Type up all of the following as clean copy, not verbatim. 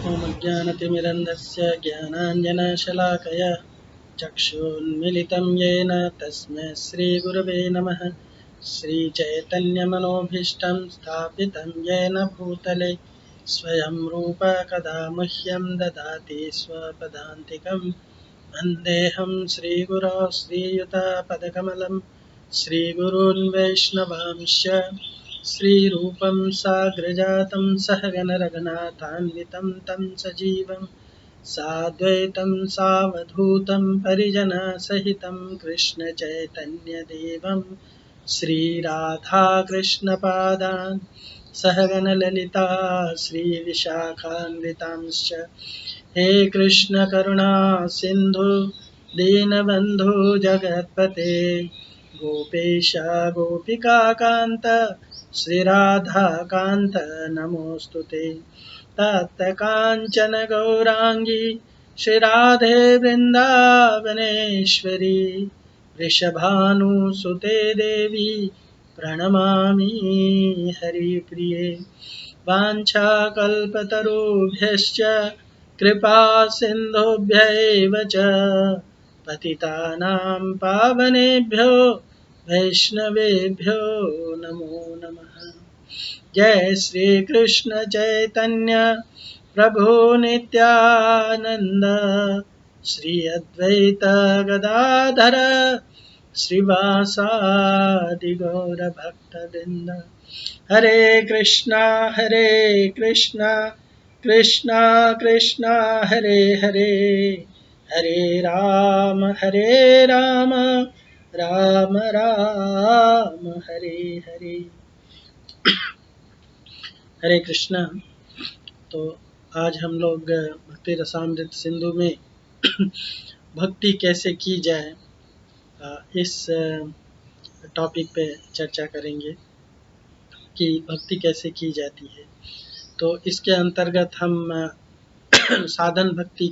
ॐ अज्ञानतिमिरन्धस्य ज्ञानाञ्जनशलाकया चक्षुन्मिलितं येन तस्मै श्रीगुरवे नमः। श्रीचैतन्यमनोभीष्टं स्थापितं येन भूतले स्वयं रूप कदा मह्यं ददाति स्वपदान्तिकं। वन्देऽहं श्रीगुरो श्रीयुतापदकमलं श्रीगुरून् वैष्णवांश्च श्रीरूपं साग्रजातं सहगण रघुनाथान्वितं तं सजीवं साद्वैतं सावधूतं परिजनसहितं कृष्णचैतन्यदेवं श्रीराधाकृष्णपादान् सहगण ललिता श्रीविशाखान्वितांश्च। हे कृष्ण करुणा सिन्धु दीनबन्धु जगत्पते गोपेश गोपिकान्त श्रीराधाकान्त नमोऽस्तुते। तप्तकाञ्चन गौराङ्गी श्रीराधे वृन्दावनेश्वरी वृषभानुसुते देवी प्रणमामि हरिप्रिये। वाञ्छाकल्पतरुभ्यश्च कृपा सिन्धुभ्यैव च पतितानां पावनेभ्यो वैष्णवेभ्यो नमो नमः। जय श्री कृष्ण चैतन्य प्रभु नित्यानंद श्री अद्वैत गदाधर श्रीवासादि गौर भक्तवृंद। हरे कृष्णा कृष्णा कृष्णा हरे हरे, हरे राम राम राम हरे हरे। हरे कृष्णा। तो आज हम लोग भक्ति रसामृत सिंधु में भक्ति कैसे की जाए इस टॉपिक पे चर्चा करेंगे कि भक्ति कैसे की जाती है। तो इसके अंतर्गत हम साधन भक्ति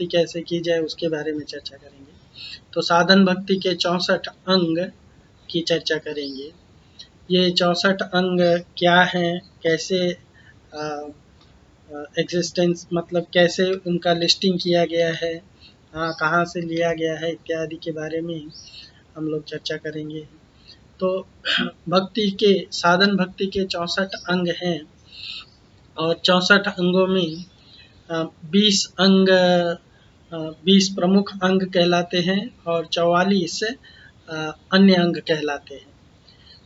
कैसे की जाए उसके बारे में चर्चा करेंगे। तो साधन भक्ति के 64 अंग की चर्चा करेंगे। ये 64 अंग क्या हैं, कैसे एग्जिस्टेंस मतलब कैसे उनका लिस्टिंग किया गया है, कहाँ से लिया गया है इत्यादि के बारे में हम लोग चर्चा करेंगे। तो साधन भक्ति के 64 अंग हैं और 64 अंगों में 20 अंग 20 प्रमुख अंग कहलाते हैं और 44 अन्य अंग कहलाते हैं।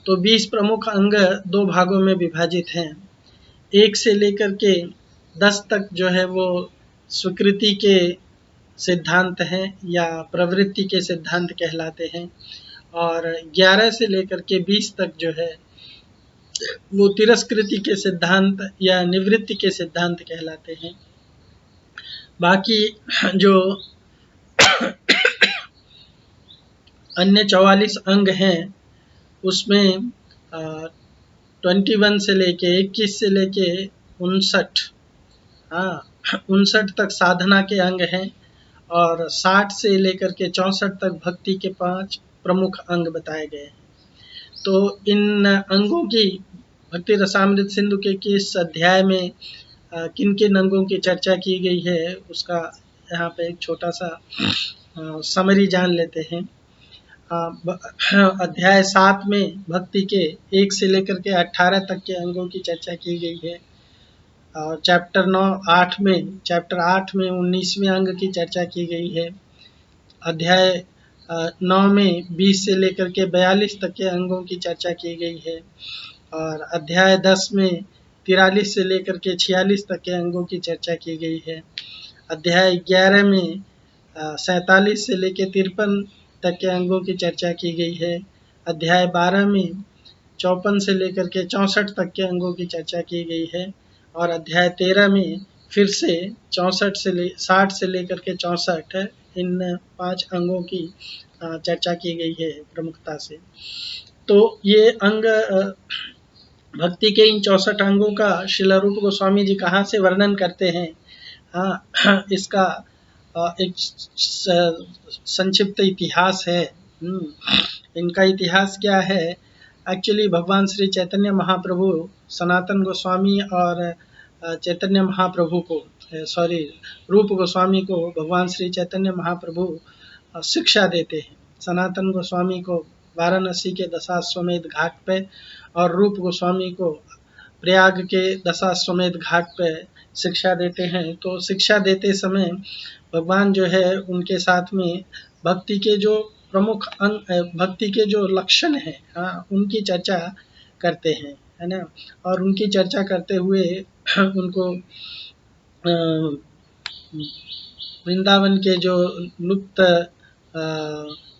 तो 20 प्रमुख अंग दो भागों में विभाजित हैं। 1 से लेकर के 10 तक जो है वो स्वीकृति के सिद्धांत हैं या प्रवृत्ति के सिद्धांत कहलाते हैं और 11 से लेकर के 20 तक जो है वो तिरस्कृति के सिद्धांत या निवृत्ति के सिद्धांत कहलाते हैं। बाकी जो अन्य 44 अंग हैं उसमें 21 से लेके 21 से लेके 59 तक साधना के अंग हैं और 60 से लेकर के 64 तक भक्ति के 5 प्रमुख अंग बताए गए हैं। तो इन अंगों की भक्ति रसामृत सिंधु के किस अध्याय में किन किन अंगों की चर्चा की गई है उसका यहाँ पे एक छोटा सा समरी जान लेते हैं। अध्याय 7 में भक्ति के 1 से लेकर के 18 तक के अंगों की चर्चा की गई है और चैप्टर 8 में 19वें अंग की चर्चा की गई है। अध्याय 9 में 20 से लेकर के 42 तक के अंगों की चर्चा की गई है और अध्याय 10 में 43 से लेकर के 46 तक के अंगों की चर्चा की गई है। अध्याय 11 में 47 से लेकर 53 तक के अंगों की चर्चा की गई है। अध्याय 12 में 54 से लेकर के 64 तक के अंगों की चर्चा की गई है और अध्याय 13 में फिर से 60 से लेकर के 64 इन 5 अंगों की चर्चा की गई है प्रमुखता से। तो ये अंग भक्ति के इन 64 अंगों का श्रील रूप गोस्वामी जी कहाँ से वर्णन करते हैं, इसका एक संक्षिप्त इतिहास है। इनका इतिहास क्या है? एक्चुअली भगवान श्री चैतन्य महाप्रभु सनातन गोस्वामी और चैतन्य महाप्रभु को रूप गोस्वामी को भगवान श्री चैतन्य महाप्रभु शिक्षा देते हैं। सनातन गोस्वामी को वाराणसी के दशाश्वमेध घाट पे और रूप गोस्वामी को प्रयाग के दशाश्वमेध घाट पे शिक्षा देते हैं। तो शिक्षा देते समय भगवान जो है उनके साथ में भक्ति के जो प्रमुख भक्ति के जो लक्षण हैं, उनकी चर्चा करते हैं, है ना। और उनकी चर्चा करते हुए उनको वृंदावन के जो लुप्त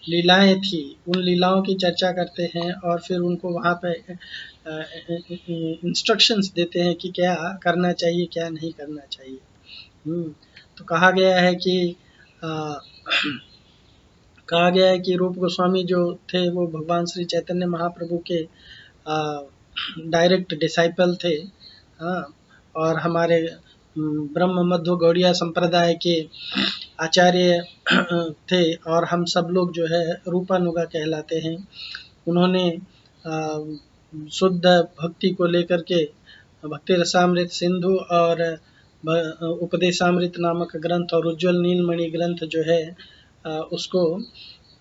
लीलाएं थी उन लीलाओं की चर्चा करते हैं और फिर उनको वहाँ पे इंस्ट्रक्शंस देते हैं कि क्या करना चाहिए क्या नहीं करना चाहिए। तो कहा गया है कि रूप गोस्वामी जो थे वो भगवान श्री चैतन्य महाप्रभु के डायरेक्ट डिसाइपल थे, और हमारे ब्रह्म मध्व गौड़िया संप्रदाय के आचार्य थे और हम सब लोग जो है रूपानुगा कहलाते हैं। उन्होंने शुद्ध भक्ति को लेकर के भक्ति रसामृत सिंधु और उपदेशामृत नामक ग्रंथ और उज्ज्वल नीलमणि ग्रंथ जो है उसको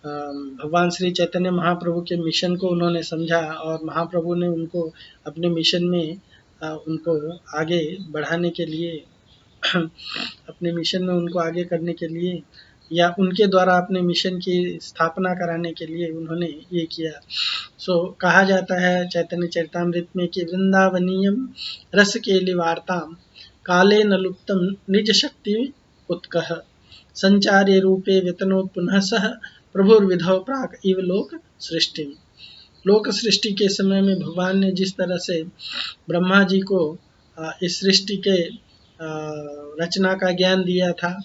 भगवान श्री चैतन्य महाप्रभु के मिशन को उन्होंने समझा और महाप्रभु ने उनको अपने मिशन में उनको आगे बढ़ाने के लिए अपने मिशन में उनको आगे करने के लिए या उनके द्वारा अपने मिशन की स्थापना कराने के लिए उन्होंने ये किया। कहा जाता है चैतन्य चरितामृत में कि वृंदावनीयम रस केली वार्ताम काले न लुप्तम निज शक्ति उत्कह संचार्य रूपे वेतनो पुनः सह प्रभुर्विधौ प्राक इव लोक सृष्टि। लोक सृष्टि के समय में भगवान ने जिस तरह से ब्रह्मा जी को इस सृष्टि के रचना का ज्ञान दिया था,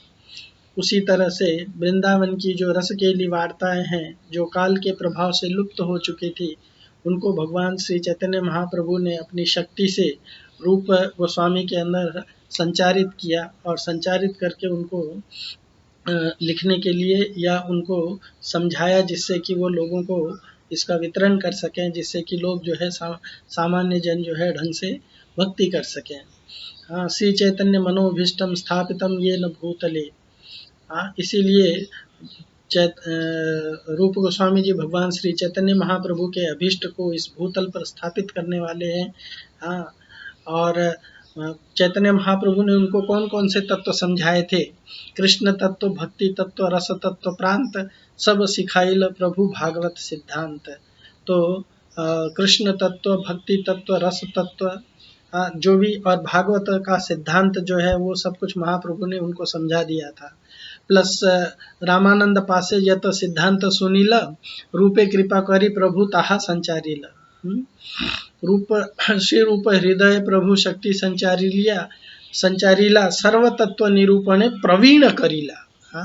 उसी तरह से वृंदावन की जो रसकेली वार्ताएं हैं जो काल के प्रभाव से लुप्त हो चुकी थी, उनको भगवान श्री चैतन्य महाप्रभु ने अपनी शक्ति से रूप गोस्वामी के अंदर संचारित किया और संचारित करके उनको लिखने के लिए या उनको समझाया जिससे कि वो लोगों को इसका वितरण कर सकें, जिससे कि लोग जो है सामान्य जन जो है ढंग से भक्ति कर सकें। श्री चैतन्य मनोभीष्टम स्थापितम ये न भूतले। इसीलिए रूप गोस्वामी जी भगवान श्री चैतन्य महाप्रभु के अभीष्ट को इस भूतल पर स्थापित करने वाले हैं। और चैतन्य महाप्रभु ने उनको कौन कौन से तत्व समझाए थे? कृष्ण तत्व, भक्ति तत्व, रस तत्व, प्रांत सब सिखाइल प्रभु भागवत सिद्धांत। तो कृष्ण तत्व, भक्ति तत्व, रस तत्व जो भी और भागवत का सिद्धांत जो है वो सब कुछ महाप्रभु ने उनको समझा दिया था। प्लस रामानंद पासे यत सिद्धांत सुनील रूपे कृपा करी प्रभु ताहा संचारिल। रूप श्री रूप हृदय प्रभु शक्ति संचारिला सर्व तत्व निरूपणे प्रवीण करीला।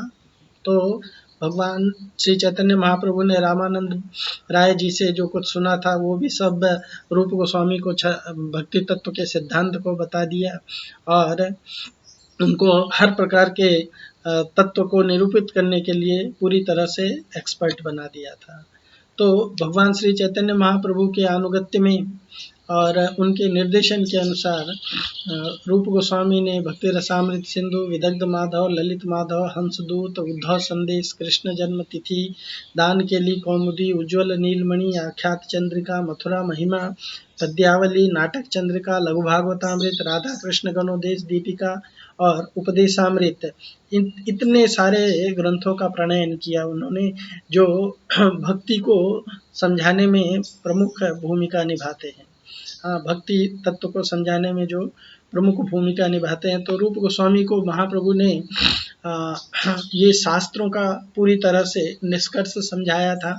तो भगवान श्री चैतन्य महाप्रभु ने रामानंद राय जी से जो कुछ सुना था वो भी सब रूप गोस्वामी को भक्ति तत्व के सिद्धांत को बता दिया और उनको हर प्रकार के तत्व को निरूपित करने के लिए पूरी तरह से एक्सपर्ट बना दिया था। तो भगवान श्री चैतन्य महाप्रभु के अनुगत्य में और उनके निर्देशन के अनुसार रूप गोस्वामी ने भक्ति रसामृत सिंधु, विदग्ध माधव, ललित माधव, हंसदूत, उद्धव संदेश, कृष्ण जन्म तिथि, दान केली कौमुदी, उज्ज्वल नीलमणि, आख्यात चंद्रिका, मथुरा महिमा, पद्यावली, नाटक चंद्रिका, लघु भागवतामृत, राधा कृष्ण गणोदेश दीपिका और उपदेशामृत, इतने सारे ग्रंथों का प्रणयन किया उन्होंने जो भक्ति को समझाने में प्रमुख भूमिका निभाते हैं। भक्ति तत्व को समझाने में जो प्रमुख भूमिका निभाते हैं। तो रूप गोस्वामी को महाप्रभु ने ये शास्त्रों का पूरी तरह से निष्कर्ष समझाया था।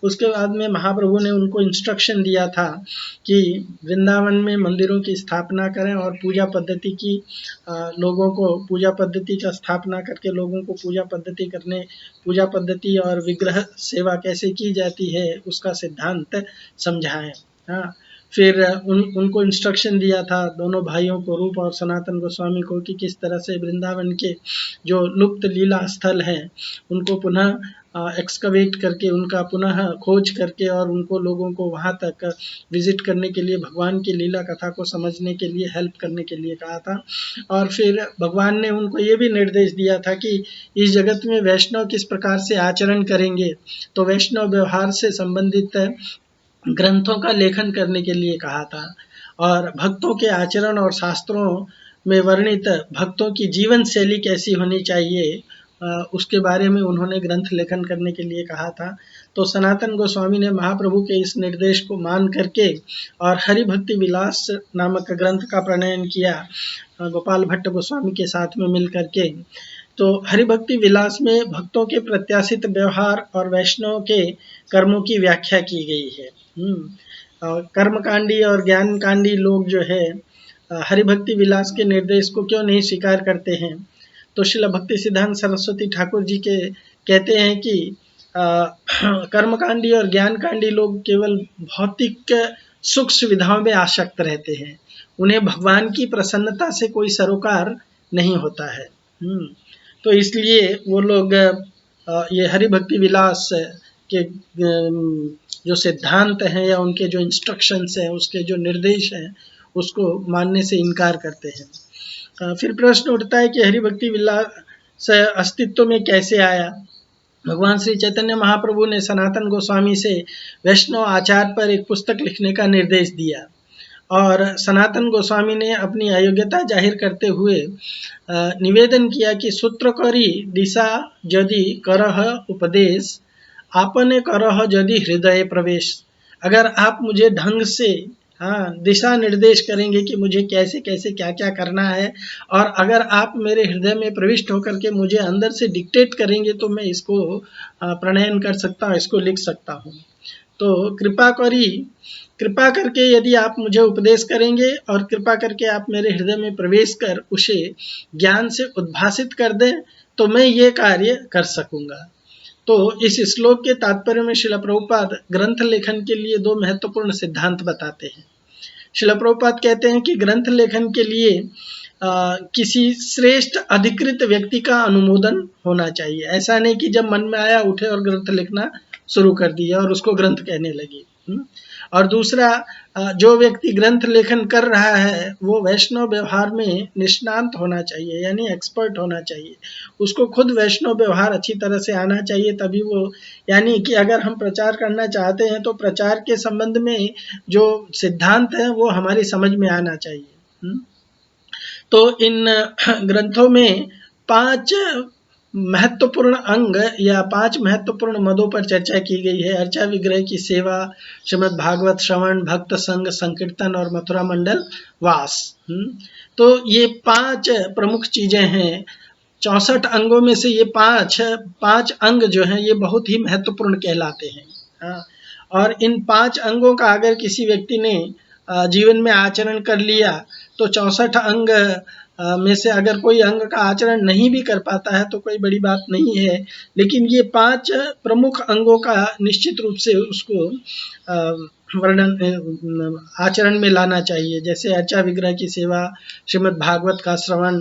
उसके बाद में महाप्रभु ने उनको इंस्ट्रक्शन दिया था कि वृंदावन में मंदिरों की स्थापना करें और पूजा पद्धति की लोगों को पूजा पद्धति का स्थापना करके लोगों को पूजा पद्धति और विग्रह सेवा कैसे की जाती है उसका सिद्धांत समझाएं। फिर उनको इंस्ट्रक्शन दिया था दोनों भाइयों को, रूप और सनातन गोस्वामी को, कि किस तरह से वृंदावन के जो लुप्त लीला स्थल हैं उनको पुनः एक्सकवेट करके, उनका पुनः खोज करके और उनको लोगों को वहाँ तक विजिट करने के लिए, भगवान की लीला कथा को समझने के लिए हेल्प करने के लिए कहा था। और फिर भगवान ने उनको ये भी निर्देश दिया था कि इस जगत में वैष्णव किस प्रकार से आचरण करेंगे, तो वैष्णव व्यवहार से संबंधित ग्रंथों का लेखन करने के लिए कहा था। और भक्तों के आचरण और शास्त्रों में वर्णित भक्तों की जीवन शैली कैसी होनी चाहिए, उसके बारे में उन्होंने ग्रंथ लेखन करने के लिए कहा था। तो सनातन गोस्वामी ने महाप्रभु के इस निर्देश को मान करके और हरि भक्ति विलास नामक ग्रंथ का प्रणयन किया गोपाल भट्ट गोस्वामी के साथ में मिल करके। तो हरि भक्ति विलास में भक्तों के प्रत्याशित व्यवहार और वैष्णव के कर्मों की व्याख्या की गई है। कर्मकांडी और ज्ञानकांडी लोग जो है हरि भक्ति विलास के निर्देश को क्यों नहीं स्वीकार करते हैं, तो श्रील भक्ति सिद्धांत सरस्वती ठाकुर जी के कहते हैं कि कर्मकांडी और ज्ञानकांडी लोग केवल भौतिक सुख सुविधाओं में आसक्त रहते हैं, उन्हें भगवान की प्रसन्नता से कोई सरोकार नहीं होता है। तो इसलिए वो लोग ये हरि भक्ति विलास के जो सिद्धांत हैं या उनके जो इंस्ट्रक्शंस हैं, उसके जो निर्देश हैं, उसको मानने से इनकार करते हैं। फिर प्रश्न उठता है कि हरि भक्ति विलास अस्तित्व में कैसे आया। भगवान श्री चैतन्य महाप्रभु ने सनातन गोस्वामी से वैष्णव आचार पर एक पुस्तक लिखने का निर्देश दिया और सनातन गोस्वामी ने अपनी अयोग्यता जाहिर करते हुए निवेदन किया कि सूत्रकरी दिशा यदि करह उपदेश, आपने करह यदि हृदय प्रवेश। अगर आप मुझे ढंग से दिशा निर्देश करेंगे कि मुझे कैसे कैसे क्या क्या करना है, और अगर आप मेरे हृदय में प्रविष्ट होकर के मुझे अंदर से डिक्टेट करेंगे तो मैं इसको प्रणयन कर सकता हूँ, इसको लिख सकता हूँ। तो कृपा करके यदि आप मुझे उपदेश करेंगे और कृपा करके आप मेरे हृदय में प्रवेश कर उसे ज्ञान से उद्भासित कर दें तो मैं ये कार्य कर सकूंगा। तो इस श्लोक के तात्पर्य में श्रील प्रभुपाद ग्रंथ लेखन के लिए दो महत्वपूर्ण सिद्धांत बताते हैं। श्रील प्रभुपाद कहते हैं कि ग्रंथ लेखन के लिए किसी श्रेष्ठ अधिकृत व्यक्ति का अनुमोदन होना चाहिए। ऐसा नहीं कि जब मन में आया उठे और ग्रंथ लिखना शुरू कर दिया और उसको ग्रंथ कहने लगे। और दूसरा, जो व्यक्ति ग्रंथ लेखन कर रहा है वो वैष्णव व्यवहार में निष्णात होना चाहिए, यानी एक्सपर्ट होना चाहिए। उसको खुद वैष्णव व्यवहार अच्छी तरह से आना चाहिए, तभी वो, यानी कि अगर हम प्रचार करना चाहते हैं तो प्रचार के संबंध में जो सिद्धांत है वो हमारी समझ में आना चाहिए। तो इन ग्रंथों में 5 महत्वपूर्ण अंग या 5 महत्वपूर्ण मदों पर चर्चा की गई है। अर्चा विग्रह की सेवा, श्रीमद् भागवत श्रवण, भक्त संग, संकीर्तन और मथुरा मंडल वास। तो ये 5 प्रमुख चीजें हैं। 64 अंगों में से ये 5 अंग जो हैं ये बहुत ही महत्वपूर्ण कहलाते हैं। और इन 5 अंगों का अगर किसी व्यक्ति ने जीवन में आचरण कर लिया तो 64 अंग में से अगर कोई अंग का आचरण नहीं भी कर पाता है तो कोई बड़ी बात नहीं है, लेकिन ये 5 प्रमुख अंगों का निश्चित रूप से उसको वर्णन आचरण में लाना चाहिए। जैसे अर्चा विग्रह की सेवा, श्रीमद् भागवत का श्रवण,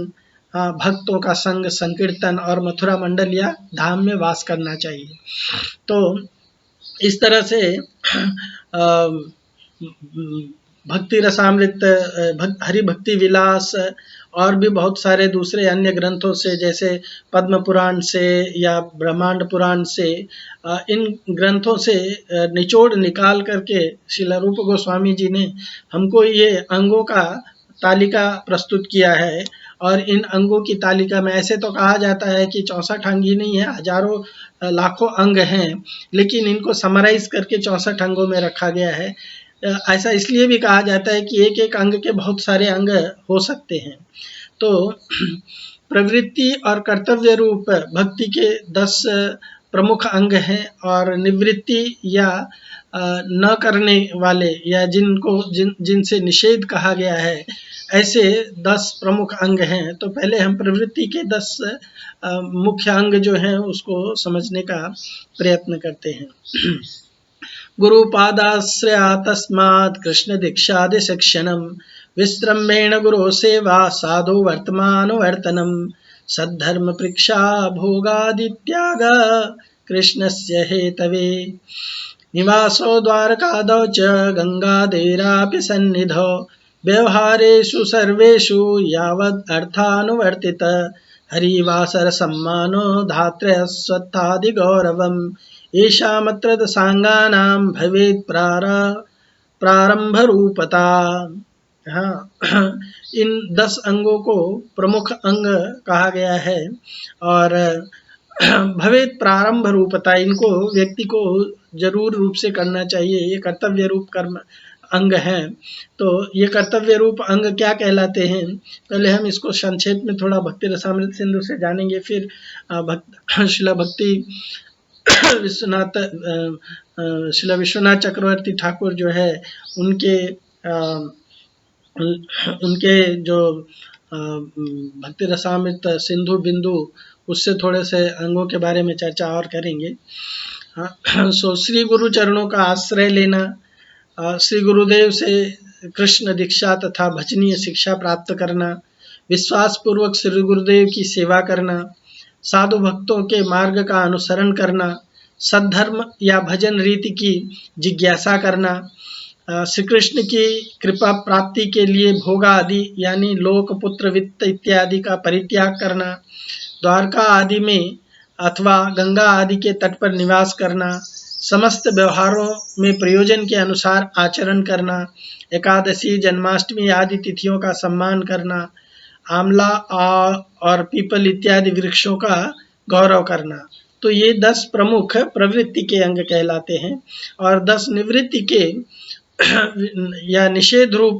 भक्तों का संग, संकीर्तन और मथुरा मंडल या धाम में वास करना चाहिए। तो इस तरह से भक्ति रसामृत, हरि भक्ति विलास और भी बहुत सारे दूसरे अन्य ग्रंथों से, जैसे पद्म पुराण से या ब्रह्मांड पुराण से, इन ग्रंथों से निचोड़ निकाल करके श्रील रूप गोस्वामी जी ने हमको ये अंगों का तालिका प्रस्तुत किया है। और इन अंगों की तालिका में ऐसे तो कहा जाता है कि 64 अंग ही नहीं है, हजारों लाखों अंग हैं, लेकिन इनको समराइज करके 64 अंगों में रखा गया है। ऐसा इसलिए भी कहा जाता है कि एक एक अंग के बहुत सारे अंग हो सकते हैं। तो प्रवृत्ति और कर्तव्य रूप भक्ति के 10 प्रमुख अंग हैं, और निवृत्ति या न करने वाले या जिनसे निषेध कहा गया है, ऐसे 10 प्रमुख अंग हैं। तो पहले हम प्रवृत्ति के 10 मुख्य अंग जो हैं उसको समझने का प्रयत्न करते हैं। गुरुपादाश्रया तस्मात् कृष्ण दीक्षादि शिक्षणम, विश्रम्भेण गुरो सेवा साधु वर्तमानुवर्तनम, सद्धर्म परीक्षा भोगादित्याग कृष्णस्य हेतवे निवासो द्वारकादौ च गंगादेरापि सन्निधौ व्यवहारेषु सर्वेषु यावद् अर्थानुवर्तित हरिवासर सम्मानो धात्र्यस्वत्थादि गौरवम् येषामत्र दशांगानां भवेत् प्रारंभ रूपता। हाँ, इन 10 अंगों को प्रमुख अंग कहा गया है और भवेत प्रारंभ रूपता, इनको व्यक्ति को जरूर रूप से करना चाहिए। ये कर्तव्य रूप कर्म अंग हैं। तो ये कर्तव्य रूप अंग क्या कहलाते हैं, पहले हम इसको संक्षेप में थोड़ा भक्ति रसामृत सिंधु से जानेंगे, फिर शिला भक्ति विश्वनाथ शिला विश्वनाथ चक्रवर्ती ठाकुर जो है उनके जो भक्ति रसामृत सिंधु बिंदु, उससे थोड़े से अंगों के बारे में चर्चा और करेंगे। सो श्री गुरु चरणों का आश्रय लेना, श्री गुरुदेव से कृष्ण दीक्षा तथा भजनीय शिक्षा प्राप्त करना, विश्वास पूर्वक श्री गुरुदेव की सेवा करना, साधु भक्तों के मार्ग का अनुसरण करना, सद्धर्म या भजन रीति की जिज्ञासा करना, श्री कृष्ण की कृपा प्राप्ति के लिए भोग आदि यानी लोक पुत्र वित्त इत्यादि का परित्याग करना, द्वारका आदि में अथवा गंगा आदि के तट पर निवास करना, समस्त व्यवहारों में प्रयोजन के अनुसार आचरण करना, एकादशी जन्माष्टमी आदि तिथियों का सम्मान करना, आंवला और पीपल इत्यादि वृक्षों का गौरव करना। तो ये 10 प्रमुख प्रवृत्ति के अंग कहलाते हैं। और 10 निवृत्ति के या निषेध रूप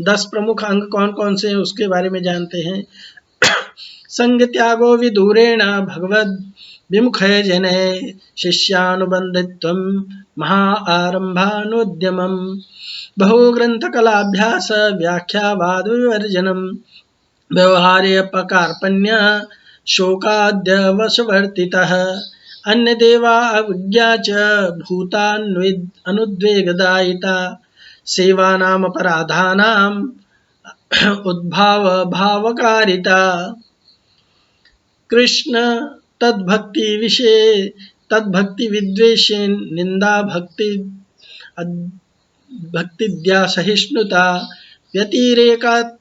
10 प्रमुख अंग कौन कौन से हैं उसके बारे में जानते हैं। संग त्यागो विदूरेण भगवद विमुखे जने शिष्यानुबंधित्वं महा आरंभानुद्यमम् बहु ग्रंथ कलाभ्यास व्याख्यावाद विवर्जनम् व्यवहार्यपकार्पण्य शोकाद्य वशवर्तितः अन्य देवा अविज्ञा च भूतान्विद अनुद्वेगदायिता सेवानाम अपराधानाम उद्भाव भावकारिता। कृष्ण तद्भक्ति विद्वेषे निंदा भक्तिद्या सहिष्णुता व्यतिरेकात्तयामीशां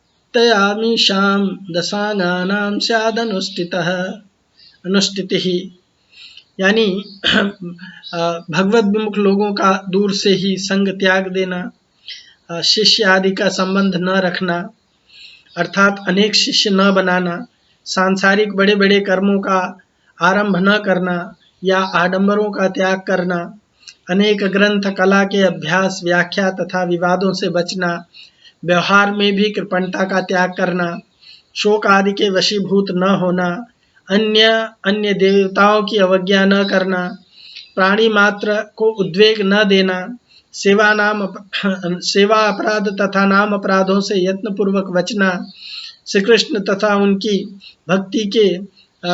दशांगानां स्यादनुष्ठितिः। यानी भगवत विमुख लोगों का दूर से ही संग त्याग देना, शिष्य आदि का संबंध न रखना अर्थात अनेक शिष्य न बनाना, सांसारिक बड़े बड़े कर्मों का आरंभ न करना या आडंबरों का त्याग करना, अनेक ग्रंथ कला के अभ्यास व्याख्या तथा विवादों से बचना, व्यवहार में भी कृपणता का त्याग करना, शोक आदि के वशीभूत न होना, अन्य देवताओं की अवज्ञा न करना, प्राणी मात्र को उद्वेग न देना, सेवा अपराध तथा नाम अपराधों से यत्नपूर्वक बचना, श्री कृष्ण तथा उनकी भक्ति के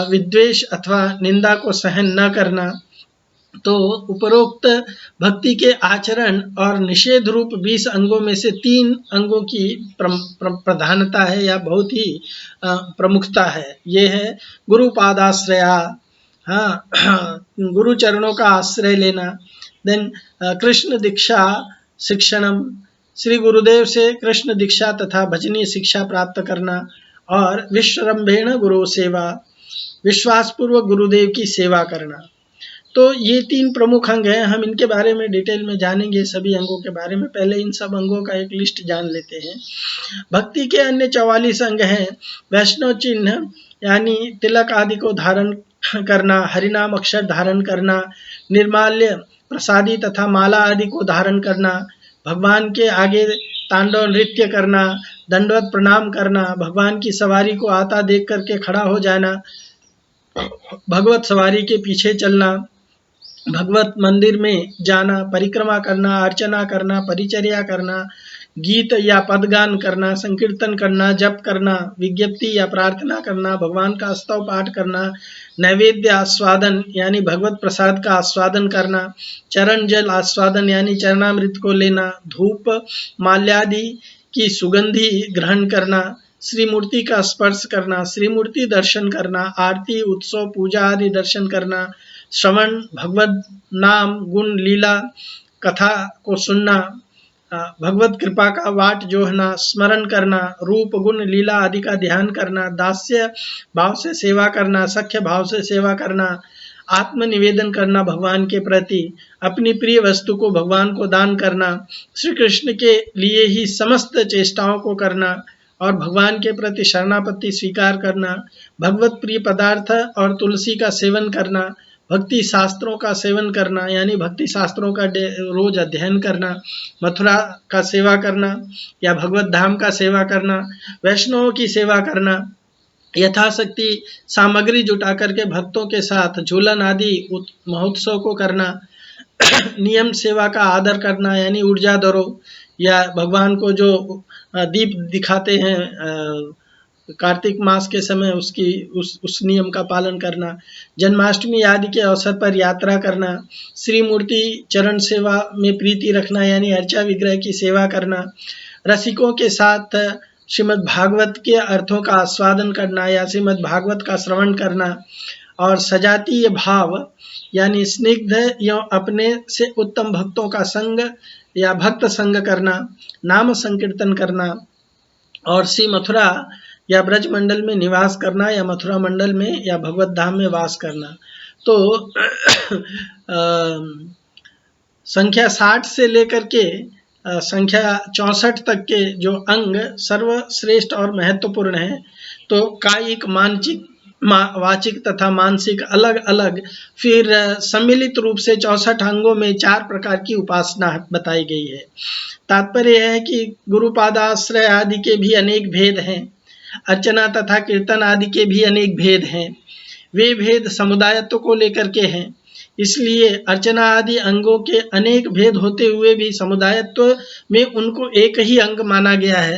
विद्वेष अथवा निंदा को सहन न करना। तो उपरोक्त भक्ति के आचरण और निषेध रूप 20 अंगों में से 3 अंगों की प्रधानता है या बहुत ही प्रमुखता है। ये है गुरुपादाश्रया, गुरु चरणों का आश्रय लेना, देन कृष्ण दीक्षा शिक्षणम, श्री गुरुदेव से कृष्ण दीक्षा तथा भजनीय शिक्षा प्राप्त करना, और विश्वरंभेण गुरु सेवा, विश्वासपूर्वक गुरुदेव की सेवा करना। तो ये 3 प्रमुख अंग हैं। हम इनके बारे में डिटेल में जानेंगे, सभी अंगों के बारे में। पहले इन सब अंगों का एक लिस्ट जान लेते हैं। भक्ति के अन्य 44 अंग हैं। वैष्णव चिन्ह यानी तिलक आदि को धारण करना, हरिनाम अक्षर धारण करना, निर्माल्य प्रसादी तथा माला आदि को धारण करना, भगवान के आगे तांडव नृत्य करना, दंडवत प्रणाम करना, भगवान की सवारी को आता देख करके खड़ा हो जाना, भगवत सवारी के पीछे चलना, भगवत मंदिर में जाना, परिक्रमा करना, अर्चना करना, परिचर्या करना, गीत या पदगान करना, संकीर्तन करना, जप करना, विज्ञप्ति या प्रार्थना करना, भगवान का स्तव पाठ करना, नैवेद्य आस्वादन यानी भगवत प्रसाद का आस्वादन करना, चरण जल आस्वादन यानी चरणामृत को लेना, धूप माल्यादि की सुगंधि ग्रहण करना, श्री मूर्ति का स्पर्श करना, श्री मूर्ति दर्शन करना, आरती उत्सव पूजा आदि दर्शन करना, श्रवण, भगवत नाम गुण लीला कथा को सुनना, भगवत कृपा का वाट जोहना, स्मरण करना, रूप गुण लीला आदि का ध्यान करना, दास्य भाव से सेवा करना, सख्य भाव से सेवा करना, आत्म निवेदन करना भगवान के प्रति, अपनी प्रिय वस्तु को भगवान को दान करना, श्री कृष्ण के लिए ही समस्त चेष्टाओं को करना और भगवान के प्रति शरणापत्ति स्वीकार करना, भगवत प्रिय पदार्थ और तुलसी का सेवन करना, भक्ति शास्त्रों का सेवन करना यानी भक्ति शास्त्रों का रोज अध्ययन करना, मथुरा का सेवा करना या भगवत धाम का सेवा करना, वैष्णवों की सेवा करना, यथाशक्ति सामग्री जुटा करके भक्तों के साथ झूलन आदि महोत्सव को करना, नियम सेवा का आदर करना यानी ऊर्जा दरो या भगवान को जो दीप दिखाते हैं कार्तिक मास के समय उस नियम का पालन करना, जन्माष्टमी आदि के अवसर पर यात्रा करना, श्री मूर्ति चरण सेवा में प्रीति रखना यानी अर्चा विग्रह की सेवा करना, रसिकों के साथ श्रीमद् भागवत के अर्थों का आस्वादन करना या श्रीमद् भागवत का श्रवण करना और सजातीय भाव यानी स्निग्ध या अपने से उत्तम भक्तों का संग या भक्त संग करना, नाम संकीर्तन करना और श्री मथुरा या ब्रज मंडल में निवास करना या मथुरा मंडल में या भगवत धाम में वास करना। तो संख्या 60 से लेकर के संख्या 64 तक के जो अंग सर्वश्रेष्ठ और महत्वपूर्ण हैं। तो कायिक, मानसिक, वाचिक तथा मानसिक अलग अलग फिर सम्मिलित रूप से 64 अंगों में 4 प्रकार की उपासना बताई गई है। तात्पर्य है कि गुरुपादाश्रय आदि के भी अनेक भेद हैं, अर्चना तथा कीर्तन आदि के भी अनेक भेद हैं। वे भेद समुदायत्व को लेकर के हैं, इसलिए अर्चना आदि अंगों के अनेक भेद होते हुए भी समुदायत्व में उनको एक ही अंग माना गया है,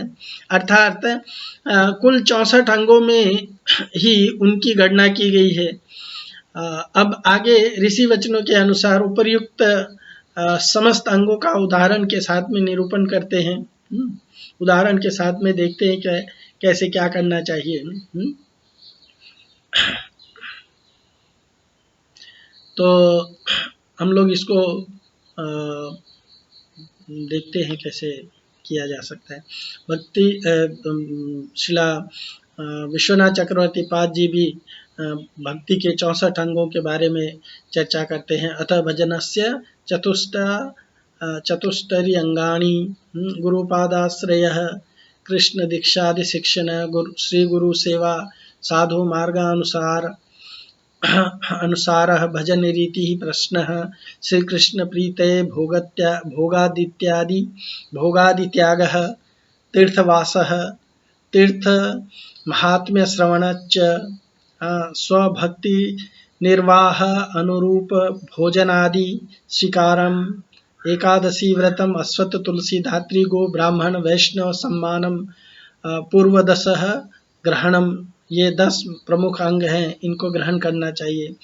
अर्थात कुल 64 अंगों में ही उनकी गणना की गई है। अब आगे ऋषि वचनों के अनुसार उपर्युक्त समस्त अंगों का उदाहरण के साथ में निरूपण करते हैं। उदाहरण के साथ में देखते हैं कि कैसे क्या करना चाहिए। तो हम लोग इसको देखते हैं कैसे किया जा सकता है। भक्ति शिला विश्वनाथ चक्रवर्ती पाद जी भी भक्ति के 64 अंगों के बारे में चर्चा करते हैं। अतः भजनस्य चतुष्टरी अंगानि गुरुपादाश्रयः कृष्ण दीक्षादि शिक्षण श्री गुरु सेवा साधु मार्गानुसार भजन रीति प्रश्नः श्री कृष्ण प्रीते भोगादित्यागः तीर्थवासः तीर्थ महात्म्य श्रवणच्च स्वभक्ति निर्वाह अनुरूप भोजनादि स्वीकारम एकादशी व्रतम अश्वत्थ तुलसी धात्री गो ब्राह्मण वैष्णव सम्मानम पूर्वदशः ग्रहणम, ये 10 प्रमुख अंग हैं, इनको ग्रहण करना चाहिए।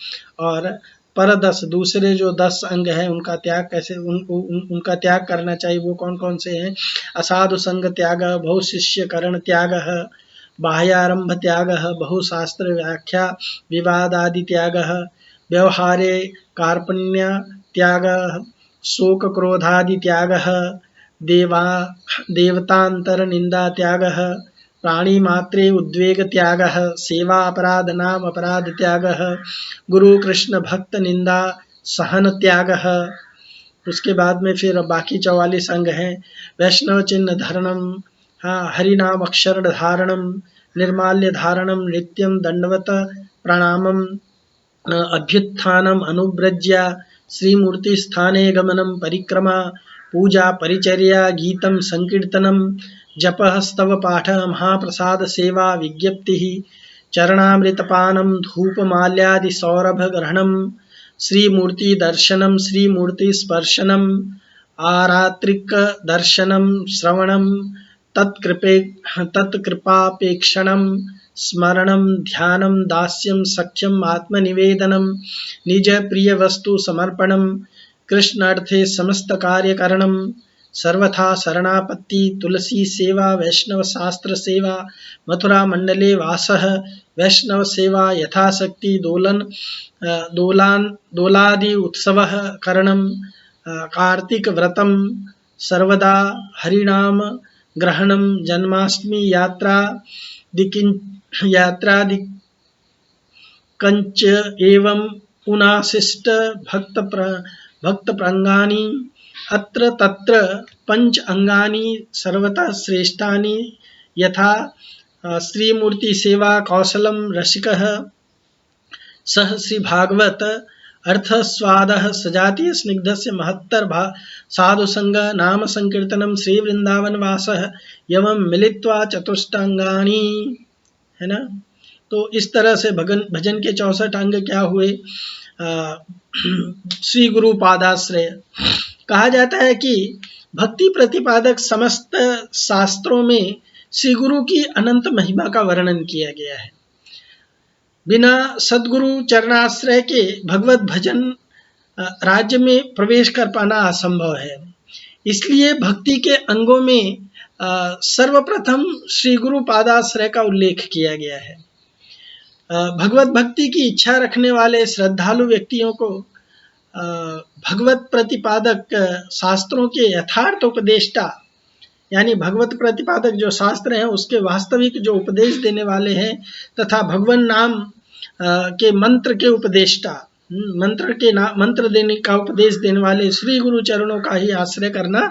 और पर 10 दूसरे जो 10 अंग हैं उनका त्याग कैसे उनका त्याग करना चाहिए, वो कौन कौन से हैं? असाधु संग त्याग, बहुशिष्यकरण त्याग, बाह्यारंभ त्याग, बहुशास्त्र व्याख्या विवादादि त्याग, व्यवहारे कार्पण्य त्याग, शोक क्रोधादि त्याग, देवतांतर निंदा त्याग, प्राणी मात्रे उद्वेग त्याग, सेवा अपराध नाम अपराध त्याग, गुरु कृष्ण भक्त निंदा सहन त्याग। उसके बाद में फिर बाकी 44 अंग हैं। वैष्णव चिन्ह धारणम, हरिनाम अक्षर धारणम, निर्माल्य धारणम, नित्यम दंडवत प्रणामम, अभ्युत्थानम अनुव्रज्य, श्रीमूर्ति स्थाने गमनम, परिक्रमा, पूजा परिचर्या, गीतम संकीर्तनम, जपः स्तव पाठ, महाप्रसाद सेवा, विज्ञप्ति, चरणामृतपानम, धूपमाल्यादि सौरभ ग्रहणम, श्रीमूर्ति दर्शनम, श्रीमूर्ति स्पर्शनम, आरात्रिक दर्शनम, श्रवणम, तत्कृपापेक्षणम, स्मरणम, ध्यानम, दास्यम, सख्यम, आत्मनिवेदनम, निज प्रिय वस्तु समर्पणम, कृष्णार्थे समस्त कार्यकरणम, सर्वथा शरणापत्ति, तुलसी सेवा, वैष्णव शास्त्र सेवा, मथुरा मंडले वासः, वैष्णव सेवा, यथाशक्ति दोलादि उत्सवः करणं, कार्तिक व्रतं सर्वदा, हरिनाम ग्रहणं, जन्माष्टमी यात्रादिकञ्च एवं पुनाशिष्ट भक्त प्रांगानि अत्र तत्र पंच अंगानि सर्वतः श्रेष्ठानि, यथा श्रीमूर्ति सेवा, कौशलम रसिकः सह श्री भागवत अर्थस्वादः, सजातीय स्निग्धस्य महत्तर साधु संग, नाम संकीर्तनम, श्री वृंदावन वासः एवं मिलित्वा चतुष्टांगानि, है ना। तो इस तरह से भजन के 64 अंग क्या हुए? श्री गुरु पादाश्रय। कहा जाता है कि भक्ति प्रतिपादक समस्त शास्त्रों में श्री गुरु की अनंत महिमा का वर्णन किया गया है। बिना सद्गुरु चरणाश्रय के भगवत भजन राज्य में प्रवेश कर पाना असंभव है। इसलिए भक्ति के अंगों में सर्वप्रथम श्री गुरु पादाश्रय का उल्लेख किया गया है। भगवत भक्ति की इच्छा रखने वाले श्रद्धालु व्यक्तियों को भगवत प्रतिपादक शास्त्रों के यथार्थ उपदेष्टा, यानी भगवत प्रतिपादक जो शास्त्र हैं उसके वास्तविक जो उपदेश देने वाले हैं, तथा भगवान नाम के मंत्र के उपदेष्टा, मंत्र देने का उपदेश देने वाले श्री गुरु चरणों का ही आश्रय करना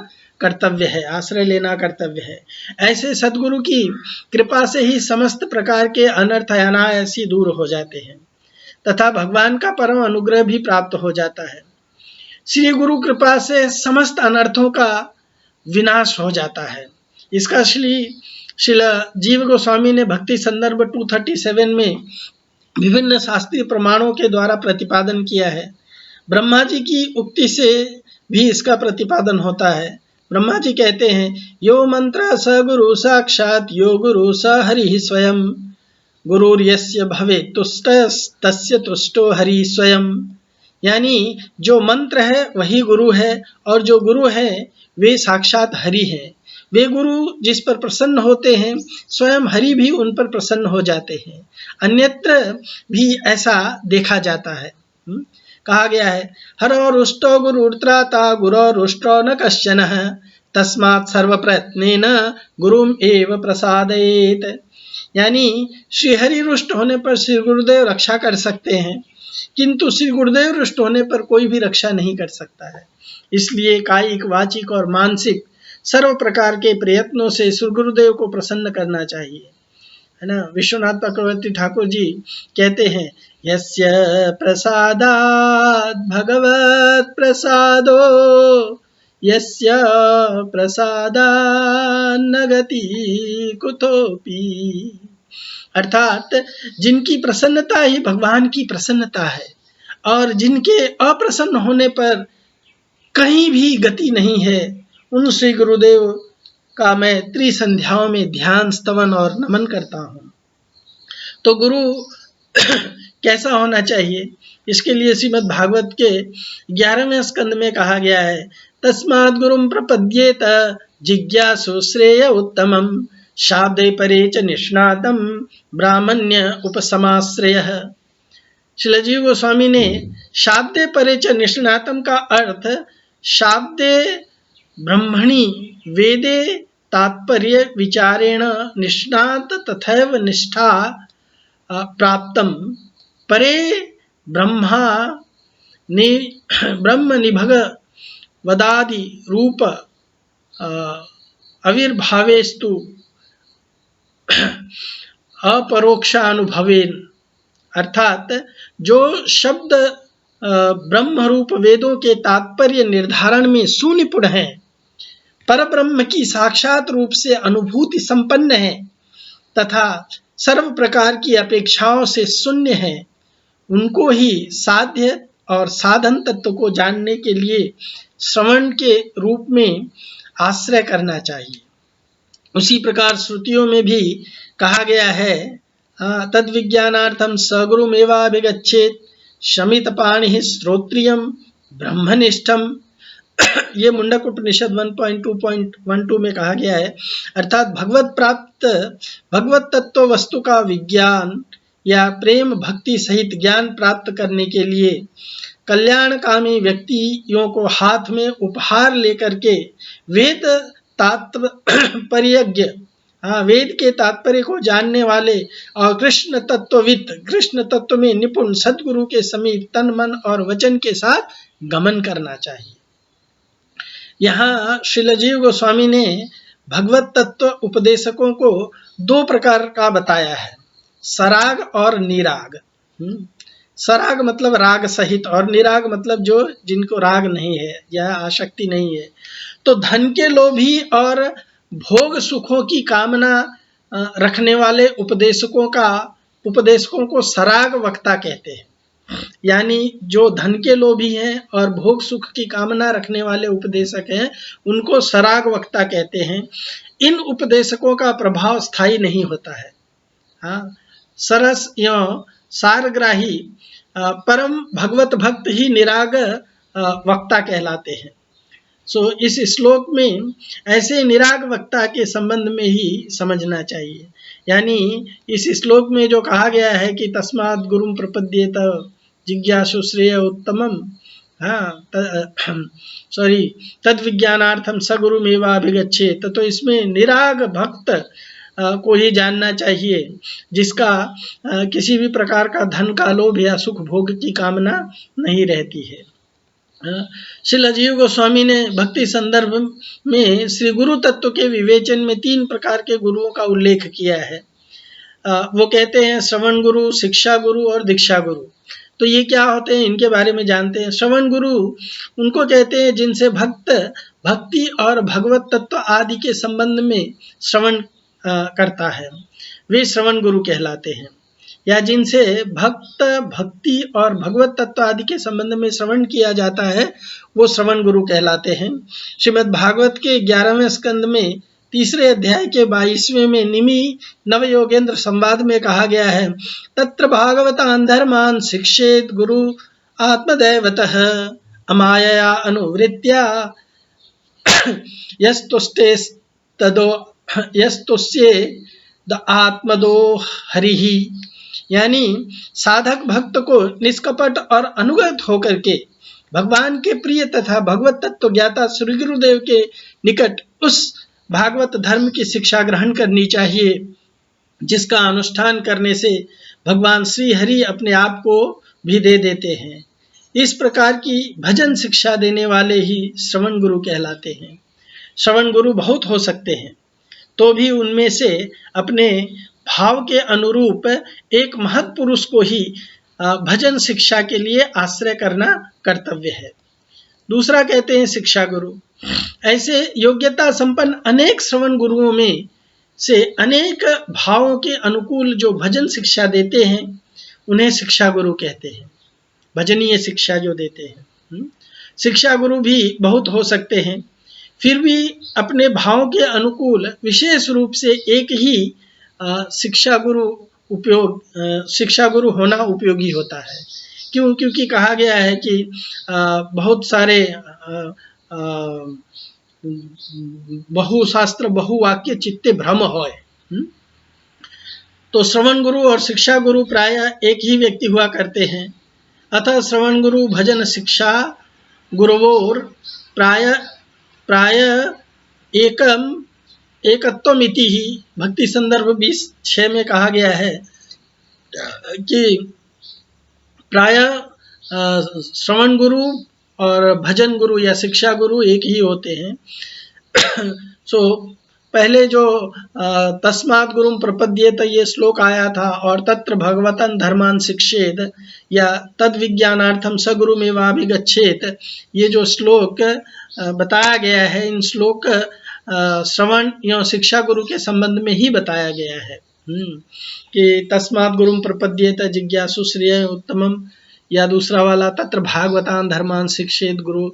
कर्तव्य है, आश्रय लेना कर्तव्य है। ऐसे सद्गुरु की कृपा से ही समस्त प्रकार के अनर्थ अनायासी दूर हो जाते हैं तथा भगवान का परम अनुग्रह भी प्राप्त हो जाता है। श्री गुरु कृपा से समस्त अनर्थों का विनाश हो जाता है। इसका श्रील जीव गोस्वामी ने भक्ति संदर्भ 237 में विभिन्न शास्त्रीय प्रमाणों के द्वारा प्रतिपादन किया है। ब्रह्मा जी की उक्ति से भी इसका प्रतिपादन होता है। ब्रह्मा जी कहते हैं, यो मंत्र स गुरु साक्षात, यो गुरु स हरि स्वयं, गुरुर्यस्य भवेत् तस्य तुष्टो हरि स्वयं। यानी जो मंत्र है वही गुरु है और जो गुरु है वे साक्षात हरि हैं। वे गुरु जिस पर प्रसन्न होते हैं स्वयं हरि भी उन पर प्रसन्न हो जाते हैं। अन्यत्र भी ऐसा देखा जाता है। कहा गया है, हरो रुष्टो गुरुर्त्राता गुरो रुष्टो न कश्चन, तस्मात् सर्व प्रयत्नेन गुरुम एव प्रसादयेत। यानी श्री हरि रुष्ट होने पर श्री गुरुदेव रक्षा कर सकते हैं, किंतु श्री गुरुदेव रुष्ट होने पर कोई भी रक्षा नहीं कर सकता है। इसलिए कायिक, वाचिक और मानसिक सर्व प्रकार के प्रयत्नों से श्री गुरुदेव को प्रसन्न करना चाहिए, है ना। विश्वनाथ चक्रवर्ती ठाकुर जी कहते हैं, यस्य प्रसादात् भगवत प्रसादो, यस्य प्रसादान्न गति कुतोपि। अर्थात जिनकी प्रसन्नता ही भगवान की प्रसन्नता है और जिनके अप्रसन्न होने पर कहीं भी गति नहीं है, उन श्री गुरुदेव का मैं त्रिसंध्याओं में ध्यान, स्तवन और नमन करता हूँ। तो गुरु कैसा होना चाहिए? इसके लिए श्रीमद् भागवत के 11वें स्कंद में कहा गया है, तस्माद् गुरुं प्रपद्येत जिज्ञासु श्रेय उत्तमं, शाब्दे परे च निष्णातं ब्राह्मण्य उपसमाश्रयः। श्रील जीव गोस्वामी ने शाब्दे परे च निष्णातं का अर्थ शाब्दे ब्रह्मणि वेदे तात्पर्य विचारेण निष्णात तथैव निष्ठा प्राप्तम, परे ब्रह्म निभग वदादि रूप आविर्भावेस्तु अपरोक्षानुभवेन। अर्थात जो शब्द ब्रह्म रूप वेदों के तात्पर्य निर्धारण में सुनिपुण है, परब्रह्म की साक्षात रूप से अनुभूति संपन्न है तथा सर्व प्रकार की अपेक्षाओं से शून्य है, उनको ही साध्य और साधन तत्व को जानने के लिए श्रवण के रूप में आश्रय करना चाहिए। उसी प्रकार श्रुतियों में भी कहा गया है, तद विज्ञानार्थम सगुरुमेवाभिगच्छेत् शमितपाणिः श्रोत्रियं ब्रह्मनिष्ठं ये मुंडक उपनिषद 1.2.12 में कहा गया है। अर्थात भगवत तत्व वस्तु का विज्ञान या प्रेम भक्ति सहित ज्ञान प्राप्त करने के लिए कल्याणकामी व्यक्तियों को हाथ में उपहार लेकर के वेद तात्पर्यज्ञ, वेद के तात्पर्य को जानने वाले और कृष्ण तत्वविद, कृष्ण तत्व में निपुण सद्गुरु के समीप तन मन और वचन के साथ गमन करना चाहिए। यहाँ श्रीलजीव गोस्वामी ने भगवत तत्व उपदेशकों को दो प्रकार का बताया है, सराग और निराग। सराग मतलब राग सहित, और निराग मतलब जो जिनको राग नहीं है या आसक्ति नहीं है। तो धन के लोभी और भोग सुखों की कामना रखने वाले उपदेशकों को सराग वक्ता कहते हैं। यानी जो धन के लोभी हैं और भोग सुख की कामना रखने वाले उपदेशक हैं, उनको सराग वक्ता कहते हैं। इन उपदेशकों का प्रभाव स्थायी नहीं होता है। सरस एवं सारग्राही परम भगवत भक्त ही निराग वक्ता कहलाते हैं। इस श्लोक में ऐसे निराग वक्ता के संबंध में ही समझना चाहिए। यानी इस श्लोक में जो कहा गया है कि तस्मात् गुरुं प्रपद्येत जिज्ञासु श्रेय उत्तमम, तद विज्ञानार्थम सगुरुमेवाभिगच्छेत, तो इसमें निराग भक्त को ही जानना चाहिए, जिसका किसी भी प्रकार का धन का लोभ या सुख भोग की कामना नहीं रहती है। श्रीलजीव गोस्वामी ने भक्ति संदर्भ में श्री गुरु तत्व के विवेचन में 3 प्रकार के गुरुओं का उल्लेख किया है। वो कहते हैं श्रवण गुरु, शिक्षा गुरु और दीक्षा गुरु। तो ये क्या होते हैं, इनके बारे में जानते हैं। श्रवण गुरु उनको कहते हैं जिनसे भक्त भक्ति और भगवत तत्व आदि के संबंध में श्रवण करता है, वे श्रवण गुरु कहलाते हैं। या जिनसे भक्त भक्ति और भगवत तत्व आदि के संबंध में श्रवण किया जाता है, वो श्रवण गुरु कहलाते हैं। श्रीमद् भागवत के 11वें स्कंद में 3रे अध्याय के 22वें में निमि नवयोगेंद्र संवाद में कहा गया है, तत्र भागवतान् धर्मान् शिक्षेत गुरु आत्मदैवतः अमायया अनुवृत्त्या यस्तुस्येद आत्मदो हरिहि। यानी साधक भक्त को निष्कपट और अनुगत होकर के भगवान के प्रिय तथा भगवत तत्व ज्ञाता श्री गुरुदेव के निकट उस भागवत धर्म की शिक्षा ग्रहण करनी चाहिए, जिसका अनुष्ठान करने से भगवान श्री हरि अपने आप को भी दे देते हैं। इस प्रकार की भजन शिक्षा देने वाले ही श्रवण गुरु कहलाते हैं। श्रवण गुरु बहुत हो सकते हैं, तो भी उनमें से अपने भाव के अनुरूप एक महत् पुरुष को ही भजन शिक्षा के लिए आश्रय करना कर्तव्य है। दूसरा कहते हैं शिक्षा गुरु। ऐसे योग्यता संपन्न अनेक श्रवण गुरुओं में से अनेक भावों के अनुकूल जो भजन शिक्षा देते हैं, उन्हें शिक्षा गुरु कहते हैं। भजनीय शिक्षा जो देते हैं, शिक्षा गुरु भी बहुत हो सकते हैं। फिर भी अपने भाव के अनुकूल विशेष रूप से एक ही शिक्षा गुरु होना उपयोगी होता है। क्योंकि कहा गया है कि बहुत सारे बहुशास्त्र बहुवाक्य चित्ते भ्रम होय। तो श्रवण गुरु और शिक्षा गुरु प्राय एक ही व्यक्ति हुआ करते हैं। अतः श्रवण गुरु भजन शिक्षा गुरुवोर प्राय एकत्वमिति ही भक्ति संदर्भ 20:6 में कहा गया है कि प्राय श्रवण गुरु और भजन गुरु या शिक्षा गुरु एक ही होते हैं। पहले जो तस्मात् गुरुं प्रपद्येत ये श्लोक आया था, और तत्र भगवतन् धर्मान् शिक्षेत या तद विज्ञानार्थम सगुरुमेवाभिगच्छेत, ये जो श्लोक बताया गया है, इन श्लोक श्रवण या शिक्षा गुरु के संबंध में ही बताया गया है कि तस्मात् गुरुं प्रपद्येत जिज्ञासु श्रेय उत्तमम, या दूसरा वाला तत्र भागवतान् धर्मान् शिक्षेत गुरु,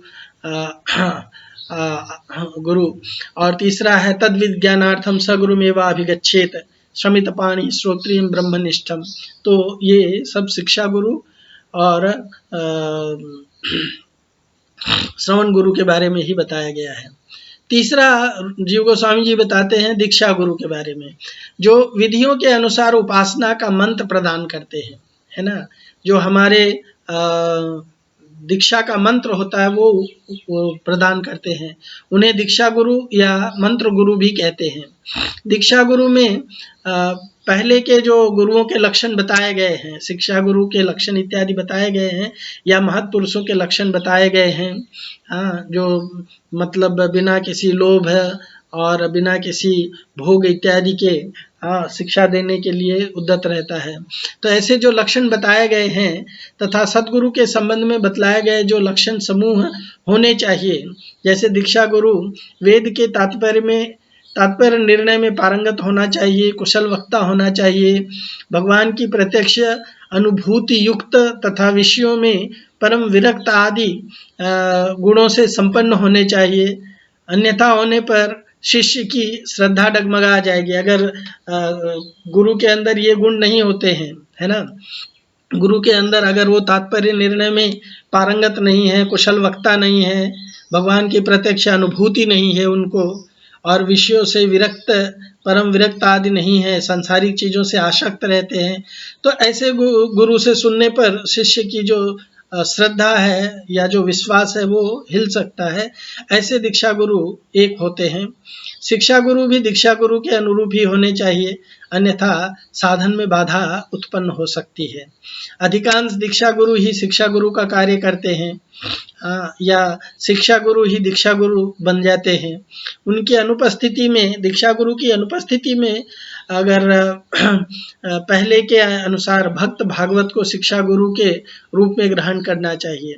और तीसरा है तद विज्ञानार्थम सगुरुमेवाभिगच्छेत श्रमित पाणि श्रोत्रियं ब्रह्मनिष्ठम। तो ये सब शिक्षा गुरु और श्रवण गुरु के बारे में ही बताया गया है। तीसरा जीव गोस्वामी जी बताते हैं दीक्षा गुरु के बारे में, जो विधियों के अनुसार उपासना का मंत्र प्रदान करते हैं, है ना। जो हमारे दीक्षा का मंत्र होता है वो प्रदान करते हैं, उन्हें दीक्षा गुरु या मंत्र गुरु भी कहते हैं। दीक्षा गुरु में पहले के जो गुरुओं के लक्षण बताए गए हैं, शिक्षा गुरु के लक्षण इत्यादि बताए गए हैं, या महत् पुरुषों के लक्षण बताए गए हैं। हाँ, जो मतलब बिना किसी लोभ और बिना किसी भोग इत्यादि के शिक्षा देने के लिए उद्यत रहता है। तो ऐसे जो लक्षण बताए गए हैं तथा सदगुरु के संबंध में बतलाए गए जो लक्षण समूह होने चाहिए, जैसे दीक्षा गुरु वेद के तात्पर्य निर्णय में पारंगत होना चाहिए, कुशल वक्ता होना चाहिए, भगवान की प्रत्यक्ष अनुभूति युक्त तथा विषयों में परम विरक्त आदि गुणों से संपन्न होने चाहिए। अन्यथा होने पर शिष्य की श्रद्धा डगमगा जाएगी। अगर गुरु के अंदर ये गुण नहीं होते हैं, है ना, गुरु के अंदर अगर वो तात्पर्य निर्णय में पारंगत नहीं है, कुशल वक्ता नहीं है, भगवान की प्रत्यक्ष अनुभूति नहीं है उनको, और विषयों से विरक्त परम विरक्त आदि नहीं है, सांसारिक चीज़ों से आसक्त रहते हैं, तो ऐसे गुरु से सुनने पर शिष्य की जो श्रद्धा है या जो विश्वास है वो हिल सकता है। ऐसे दीक्षा गुरु एक होते हैं। शिक्षा गुरु भी दीक्षा गुरु के अनुरूप ही होने चाहिए, अन्यथा साधन में बाधा उत्पन्न हो सकती है। अधिकांश दीक्षा गुरु ही शिक्षा गुरु का कार्य करते हैं, या शिक्षा गुरु ही दीक्षा गुरु बन जाते हैं। उनकी अनुपस्थिति में, दीक्षा गुरु की अनुपस्थिति में अगर पहले के अनुसार भक्त भागवत को शिक्षा गुरु के रूप में ग्रहण करना चाहिए,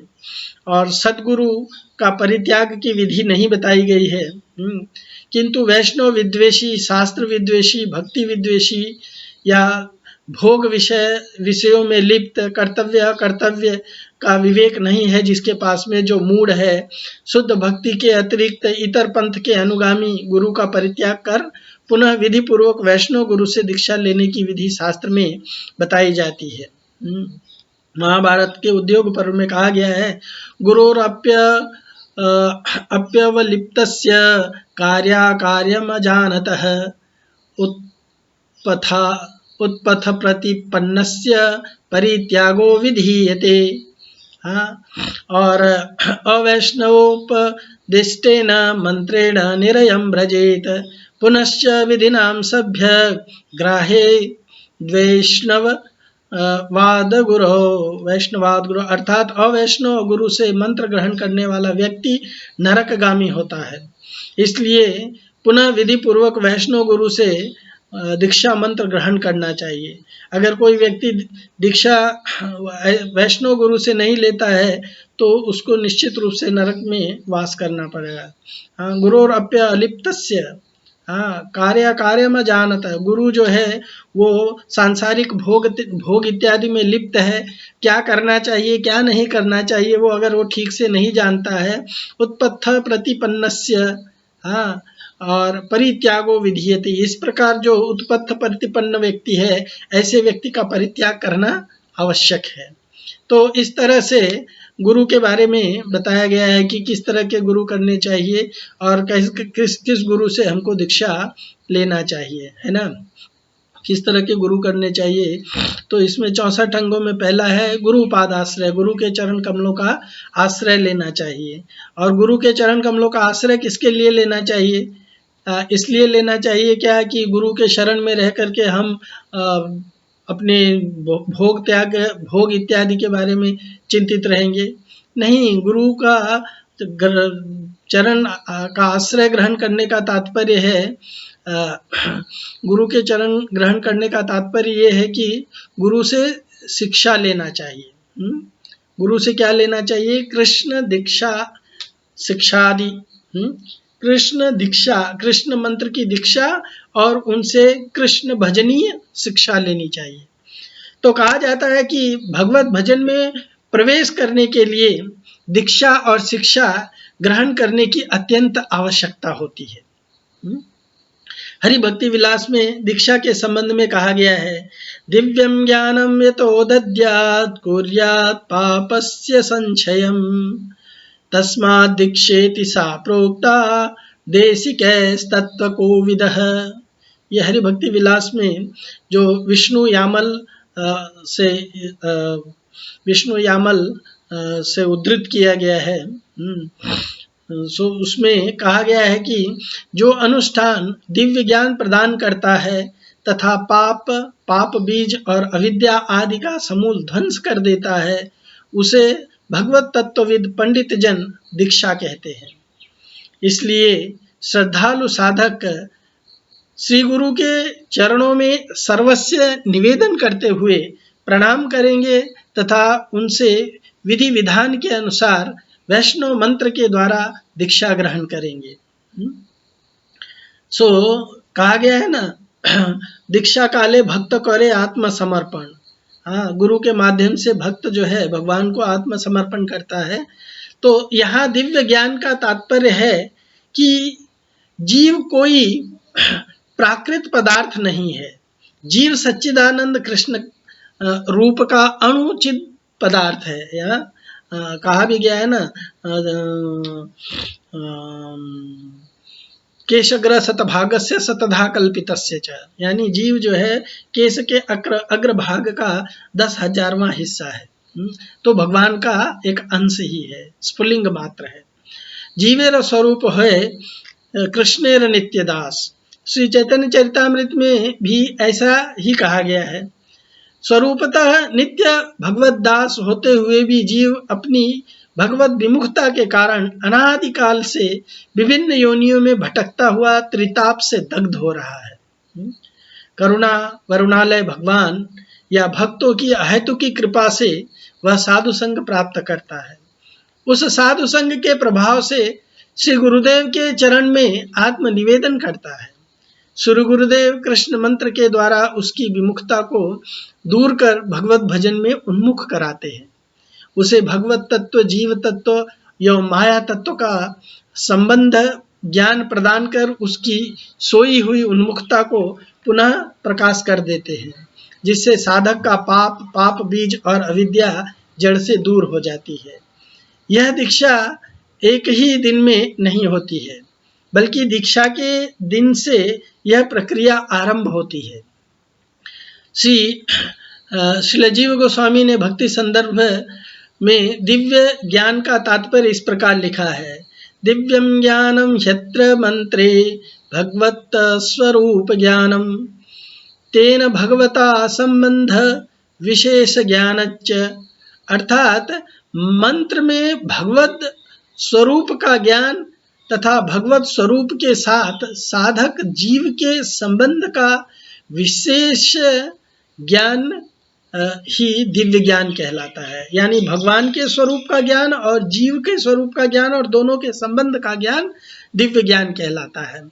और सद्गुरु का परित्याग की विधि नहीं बताई गई है। किंतु वैष्णव विद्वेषी, शास्त्र विद्वेषी, भक्ति विद्वेषी या भोग विषयों में लिप्त, कर्तव्य का विवेक नहीं है, जिसके पास में जो मूड है, शुद्ध भक्ति के अतिरिक्त इतर पंथ के अनुगामी गुरु का परित्याग कर पुनः विधि पूर्वक वैष्णव गुरु से दीक्षा लेने की विधि शास्त्र में बताई जाती है। महाभारत के उद्योग पर्व में कहा गया है, गुरोरप्यवलिप्तस्य कार्याकार्यमजानतः उत्पथ प्रतिपन्नस्य परित्यागो विधीयते। और अवैष्णवोपदिष्टेन मंत्रेण निरयं व्रजेत, पुनश्च विधिनां सभ्य ग्राहे वैष्णवाद गुरु, अर्थात अवैष्णव गुरु से मंत्र ग्रहण करने वाला व्यक्ति नरकगामी होता है। इसलिए पुनः विधि पूर्वक वैष्णव गुरु से दीक्षा मंत्र ग्रहण करना चाहिए। अगर कोई व्यक्ति दीक्षा वैष्णव गुरु से नहीं लेता है तो उसको निश्चित रूप से नरक में वास करना पड़ेगा। गुरोरप्य अलिप्तस्य, कार्य में जानत है, गुरु जो है वो सांसारिक भोग इत्यादि में लिप्त है, क्या करना चाहिए क्या नहीं करना चाहिए वो अगर वो ठीक से नहीं जानता है, उत्पत्थ प्रतिपन्नस्य, और परित्यागो विधीयते, इस प्रकार जो उत्पत्थ प्रतिपन्न व्यक्ति है ऐसे व्यक्ति का परित्याग करना आवश्यक है। तो इस तरह से गुरु के बारे में बताया गया है कि किस तरह के गुरु करने चाहिए और किस गुरु से हमको दीक्षा लेना चाहिए, है ना, किस तरह के गुरु करने चाहिए। तो इसमें 64 अंगों में पहला है गुरु पाद आश्रय, गुरु के चरण कमलों का आश्रय लेना चाहिए। और गुरु के चरण कमलों का आश्रय किसके लिए लेना चाहिए? इसलिए लेना चाहिए क्या कि गुरु के शरण में रह करके हम अपने भोग त्याग, भोग इत्यादि के बारे में चिंतित रहेंगे? नहीं, गुरु का चरण का आश्रय ग्रहण करने का तात्पर्य है, गुरु के चरण ग्रहण करने का तात्पर्य ये है कि गुरु से शिक्षा लेना चाहिए। गुरु से क्या लेना चाहिए? कृष्ण दीक्षा शिक्षादि, कृष्ण दीक्षा, कृष्ण मंत्र की दीक्षा और उनसे कृष्ण भजनीय शिक्षा लेनी चाहिए। तो कहा जाता है कि भगवत भजन में प्रवेश करने के लिए दीक्षा और शिक्षा ग्रहण करने की अत्यंत आवश्यकता होती है। हरि भक्ति विलास में दीक्षा के संबंध में कहा गया है, दिव्यम ज्ञानम यतो दद्यात् कुर्यात् पापस्य संचयम्, तस्माद् दीक्षेति सा प्रोक्ता देशिकैस्तत्त्वकोविदः। यह हरिभक्ति विलास में जो विष्णु यामल से उद्धृत किया गया है, सो उसमें कहा गया है कि जो अनुष्ठान दिव्य ज्ञान प्रदान करता है तथा पाप बीज और अविद्या आदि का समूल ध्वंस कर देता है, उसे भगवत तत्वविद पंडित जन दीक्षा कहते हैं। इसलिए श्रद्धालु साधक श्री गुरु के चरणों में सर्वस्व निवेदन करते हुए प्रणाम करेंगे तथा उनसे विधि विधान के अनुसार वैष्णव मंत्र के द्वारा दीक्षा ग्रहण करेंगे। सो कहा गया है ना, दीक्षा काले भक्त करे आत्मसमर्पण। हाँ, गुरु के माध्यम से भक्त जो है भगवान को आत्मसमर्पण करता है। तो यहाँ दिव्य ज्ञान का तात्पर्य है कि जीव कोई प्राकृत पदार्थ नहीं है। जीव सच्चिदानंद कृष्ण रूप का अणुचित पदार्थ है। यहाँ कहा भी गया है ना, केशग्र शतभागस्य शतधा कल्पितस्य च, यानी जीव जो है केश के अग्रभाग का 10,000वां हिस्सा है। तो भगवान का एक अंश ही है, स्फुलिंग मात्र है। जीवेर स्वरूप है कृष्णेर नित्यदास। श्री चैतन्य चरितामृत में भी ऐसा ही कहा गया है। स्वरूपतः नित्य भगवत दास होते हुए भी जीव अपनी भगवत विमुखता के कारण अनादिकाल से विभिन्न योनियों में भटकता हुआ त्रिताप से दग्ध हो रहा है। करुणा वरुणालय भगवान या भक्तों की अहेतुकी कृपा से वह साधु संग प्राप्त करता है। उस साधु संग के प्रभाव से श्री गुरुदेव के चरण में आत्मनिवेदन करता है। श्री गुरुदेव कृष्ण मंत्र के द्वारा उसकी विमुखता को दूर कर भगवत भजन में उन्मुख कराते हैं। उसे भगवत तत्व, जीव तत्व एवं माया तत्व का संबंध ज्ञान प्रदान कर उसकी सोई हुई उन्मुखता को पुनः प्रकाश कर देते हैं, जिससे साधक का पाप बीज और अविद्या जड़ से दूर हो जाती है। यह दीक्षा एक ही दिन में नहीं होती है, बल्कि दीक्षा के दिन से यह प्रक्रिया आरंभ होती है। श्रील जीव गोस्वामी ने भक्ति संदर्भ में दिव्य ज्ञान का तात्पर्य इस प्रकार लिखा है। दिव्यम ज्ञानम ह्यत्र मंत्रे भगवत स्वरूप ज्ञानम तेन भगवता संबंध विशेष ज्ञानच्च। अर्थात मंत्र में भगवत स्वरूप का ज्ञान तथा भगवत स्वरूप के साथ साधक जीव के संबंध का विशेष ज्ञान ही दिव्य ज्ञान कहलाता है। यानी भगवान के स्वरूप का ज्ञान और जीव के स्वरूप का ज्ञान और दोनों के संबंध का ज्ञान दिव्य ज्ञान कहलाता है।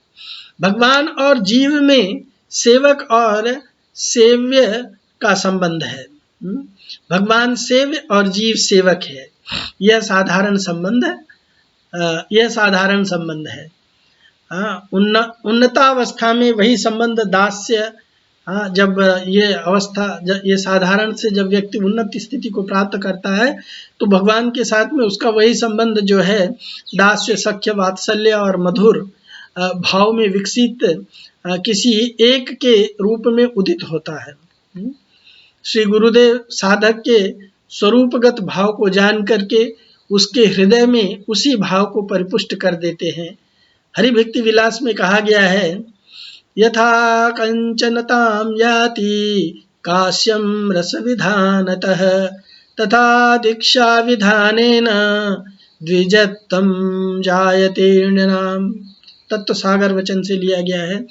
भगवान और जीव में सेवक और सेव्य का संबंध है। भगवान सेव्य और जीव सेवक है। यह साधारण संबंध है। उन्नतावस्था में वही संबंध दास्य, जब ये साधारण से जब व्यक्ति उन्नत स्थिति को प्राप्त करता है तो भगवान के साथ में उसका वही संबंध जो है दास्य, सख्य, वात्सल्य और मधुर भाव में विकसित किसी एक के रूप में उदित होता है। श्री गुरुदेव साधक के स्वरूपगत भाव को जान करके उसके हृदय में उसी भाव को परिपुष्ट कर देते हैं। हरिभक्ति विलास में कहा गया है, यथा कंचनतां याति काश्यम रस विधानतः तथा दीक्षा विधानेन द्विजत्वं जायते नृणाम। तत्व सागर वचन से लिया गया है।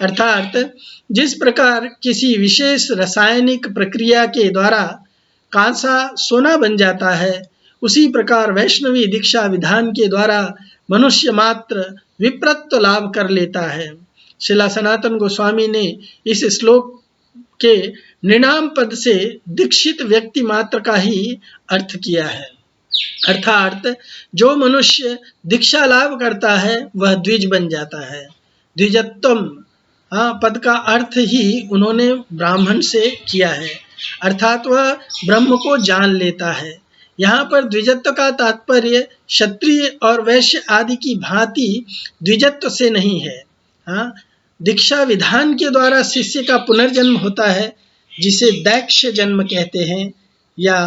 अर्थात जिस प्रकार किसी विशेष रासायनिक प्रक्रिया के द्वारा कांसा सोना बन जाता है, उसी प्रकार वैष्णवी दीक्षा विधान के द्वारा मनुष्य मात्र विप्रत्व लाभ कर लेता है। श्रीला सनातन गोस्वामी ने इस श्लोक के निनाम पद से दीक्षित व्यक्ति मात्र का ही अर्थ किया है। अर्थात जो मनुष्य दीक्षा लाभ करता है वह द्विज बन जाता है। द्विजत्वम पद का अर्थ ही उन्होंने ब्राह्मण से किया है, अर्थात वह ब्रह्म को जान लेता है। यहाँ पर द्विजत्व का तात्पर्य क्षत्रिय और वैश्य आदि की भांति द्विजत्व से नहीं है। हाँ, दीक्षा विधान के द्वारा शिष्य का पुनर्जन्म होता है, जिसे दैक्ष जन्म कहते हैं या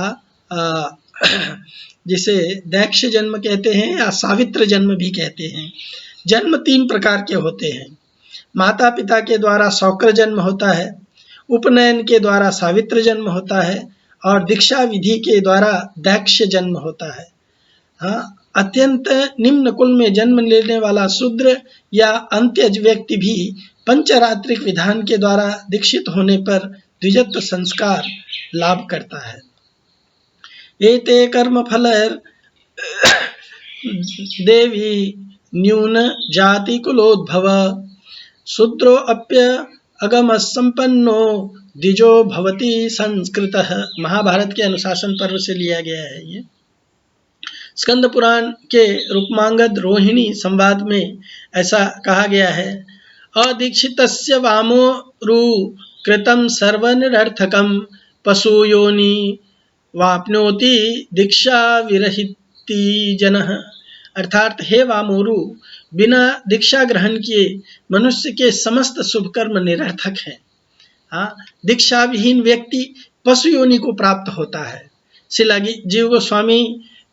जिसे दैक्ष जन्म कहते हैं या सावित्र जन्म भी कहते हैं। जन्म 3 प्रकार के होते हैं। माता पिता के द्वारा शौक्र जन्म होता है, उपनयन के द्वारा सावित्र जन्म होता है और दीक्षा विधि के द्वारा दैक्ष जन्म होता है। हाँ, अत्यंत निम्न कुल में जन्म लेने वाला शूद्र या अंत्यज व्यक्ति भी पंचरात्रिक विधान के द्वारा दीक्षित होने पर द्विजत्व संस्कार लाभ करता है। एते कर्म फल देवी न्यून जाति कुलोद्भव शूद्रो अप्य अगम संपन्नो द्विजो भवति संस्कृतः। महाभारत के अनुशासन पर्व से लिया गया है ये। स्कंद पुराण के रूपमांगद रोहिणी संवाद में ऐसा कहा गया है, अदीक्षितस्य वामोरु कृतं सर्वनिरर्थकं पशुयोनि वाप्नोति दीक्षा विरहिति जनः। अर्थात हे वामोरु, बिना दीक्षा ग्रहण किए मनुष्य के समस्त शुभ कर्म निरर्थक हैं। हाँ, दीक्षा विहीन व्यक्ति पशु योनि को प्राप्त होता है। श्रील जीव गोस्वामी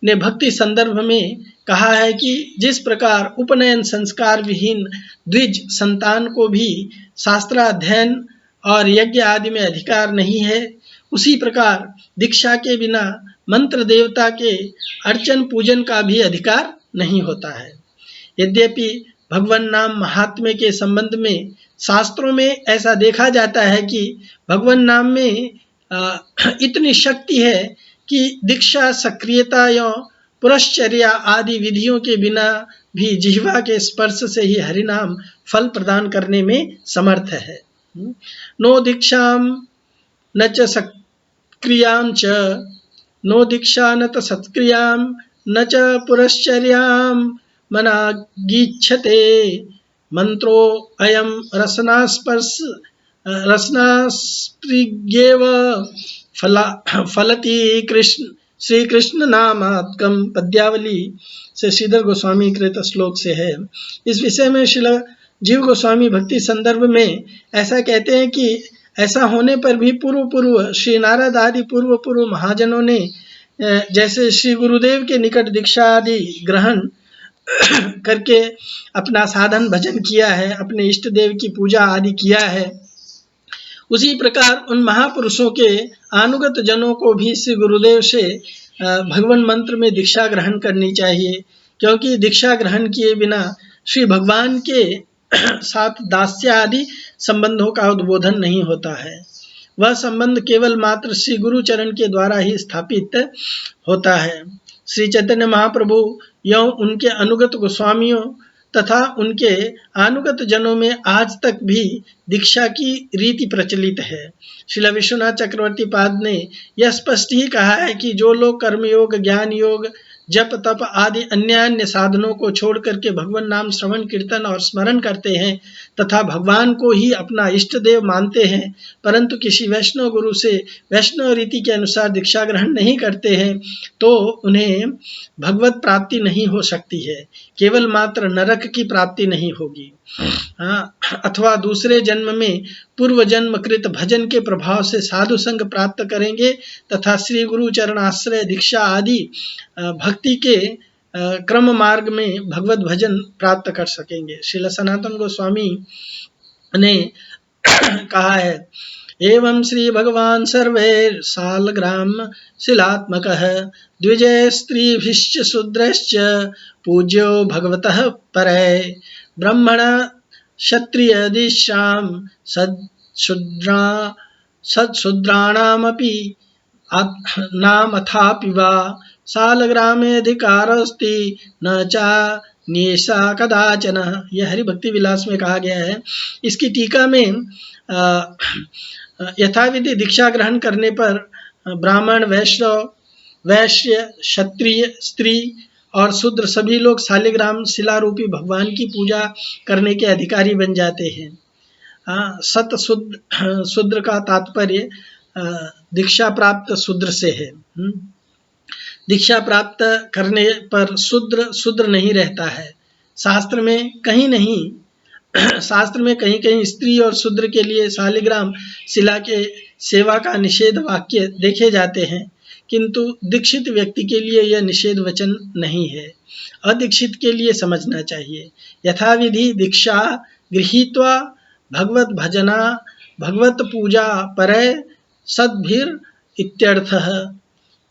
ने भक्ति संदर्भ में कहा है कि जिस प्रकार उपनयन संस्कार विहीन द्विज संतान को भी शास्त्राध्ययन और यज्ञ आदि में अधिकार नहीं है, उसी प्रकार दीक्षा के बिना मंत्र देवता के अर्चन पूजन का भी अधिकार नहीं होता है। यद्यपि भगवान नाम महात्म्य के संबंध में शास्त्रों में ऐसा देखा जाता है कि भगवान नाम में इतनी शक्ति है कि दीक्षा, सक्रियता या पुरश्चर्या आदि विधियों के बिना भी जिह्वा के स्पर्श से ही हरिनाम फल प्रदान करने में समर्थ है। नो दीक्षाम न च सक्रियाम च, नो दीक्षा न त सत्क्रियाम न च पुरश्चर्याम मनागीच्छते मंत्रो अयम रसनास्पृग्येव फलति कृष्ण श्री कृष्ण नामात्कम। पद्यावली से श्रीधर गोस्वामी कृत श्लोक से है। इस विषय में श्रील जीव गोस्वामी भक्ति संदर्भ में ऐसा कहते हैं कि ऐसा होने पर भी पूर्व श्री नारद आदि पूर्व महाजनों ने जैसे श्री गुरुदेव के निकट दीक्षा आदि ग्रहण करके अपना साधन भजन किया है, अपने इष्ट देव की पूजा आदि किया है, उसी प्रकार उन महापुरुषों के अनुगत जनों को भी श्री गुरुदेव से भगवान मंत्र में दीक्षा ग्रहण करनी चाहिए, क्योंकि दीक्षा ग्रहण किए बिना श्री भगवान के साथ दास्य आदि संबंधों का उद्बोधन नहीं होता है। वह संबंध केवल मात्र श्री गुरु चरण के द्वारा ही स्थापित होता है। श्री चैतन्य महाप्रभु एवं उनके अनुगत गोस्वामियों तथा उनके अनुगत जनों में आज तक भी दीक्षा की रीति प्रचलित है। श्रील विश्वनाथ चक्रवर्ती पाद ने यह स्पष्ट ही कहा है कि जो लोग कर्मयोग, ज्ञान योग, जप तप आदि अन्य साधनों को छोड़ करके भगवान नाम श्रवण कीर्तन और स्मरण करते हैं तथा भगवान को ही अपना इष्ट देव मानते हैं, परंतु किसी वैष्णव गुरु से वैष्णव रीति के अनुसार दीक्षा ग्रहण नहीं करते हैं, तो उन्हें भगवत प्राप्ति नहीं हो सकती है, केवल मात्र नरक की प्राप्ति नहीं होगी। अथवा दूसरे जन्म में पूर्व जन्म कृत भजन के प्रभाव से साधु संग प्राप्त करेंगे तथा श्री गुरु चरणाश्रय दीक्षा आदि भक्ति के क्रम मार्ग में भगवत भजन प्राप्त कर सकेंगे। श्रील सनातन गोस्वामी ने कहा है, एवं श्री भगवान सर्वैर सालग्राम शिलात्मकः द्विजय स्त्रीभिश्च शूद्रश्च पूज्यो भगवतः परै ब्रह्मण क्षत्रिय दिशाम सत्शूद्राणामपि नामथापि वा सालग्रामेऽधिकारोऽस्ति न चान्येषा कदाचन। यह हरि भक्ति विलास में कहा गया है। इसकी टीका में यथाविधि दीक्षा ग्रहण करने पर ब्राह्मण, वैश्य, क्षत्रिय, स्त्री और शूद्र सभी लोग शालिग्राम शिला रूपी भगवान की पूजा करने के अधिकारी बन जाते हैं। सत शूद्र का तात्पर्य दीक्षा प्राप्त शूद्र से है। दीक्षा प्राप्त करने पर शूद्र नहीं रहता है। शास्त्र में कहीं कहीं स्त्री और शूद्र के लिए शालिग्राम शिला के सेवा का निषेध वाक्य देखे जाते हैं, किंतु दीक्षित व्यक्ति के लिए यह निषेध वचन नहीं है। अदीक्षित के लिए समझना चाहिए। यथाविधि दीक्षा गृहीत्वा भगवत भजना भगवत पूजा परय सद्भिर इत्यर्थः।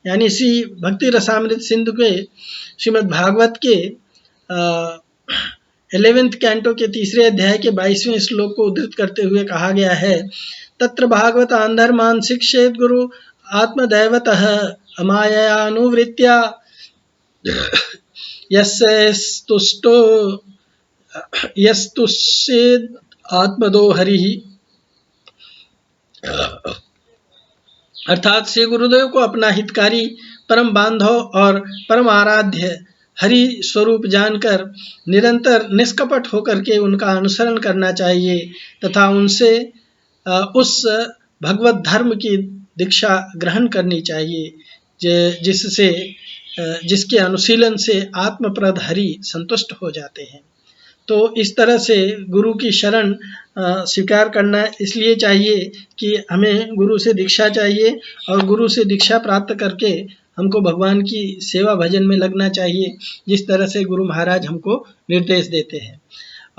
यानी श्री भक्ति रसामृत सिंधु के श्रीमद् भागवत के 11वें कैंटो के 3 अध्याय के 22वें श्लोक को उद्धृत करते हुए कहा गया है, तत्र भागवत अंधर्मान शिक्षेत गुरु आत्मदैवतः अमाययानुवृत्त्या यस्तुष्येद आत्मदो हरिः। अर्थात श्री गुरुदेव को अपना हितकारी, परम बांधव और परम आराध्य हरि स्वरूप जानकर निरंतर निष्कपट होकर के उनका अनुसरण करना चाहिए तथा उनसे उस भगवत धर्म की दीक्षा ग्रहण करनी चाहिए जिसके अनुशीलन से आत्मप्रद हरि संतुष्ट हो जाते हैं। तो इस तरह से गुरु की शरण स्वीकार करना इसलिए चाहिए कि हमें गुरु से दीक्षा चाहिए और गुरु से दीक्षा प्राप्त करके हमको भगवान की सेवा भजन में लगना चाहिए, जिस तरह से गुरु महाराज हमको निर्देश देते हैं।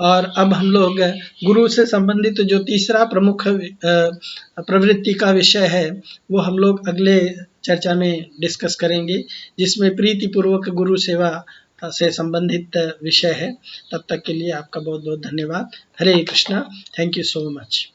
और अब हम लोग गुरु से संबंधित जो तीसरा प्रमुख प्रवृत्ति का विषय है वो हम लोग अगले चर्चा में डिस्कस करेंगे, जिसमें प्रीतिपूर्वक गुरु सेवा से संबंधित विषय है। तब तक के लिए आपका बहुत बहुत धन्यवाद। Hare Krishna. Thank you so much.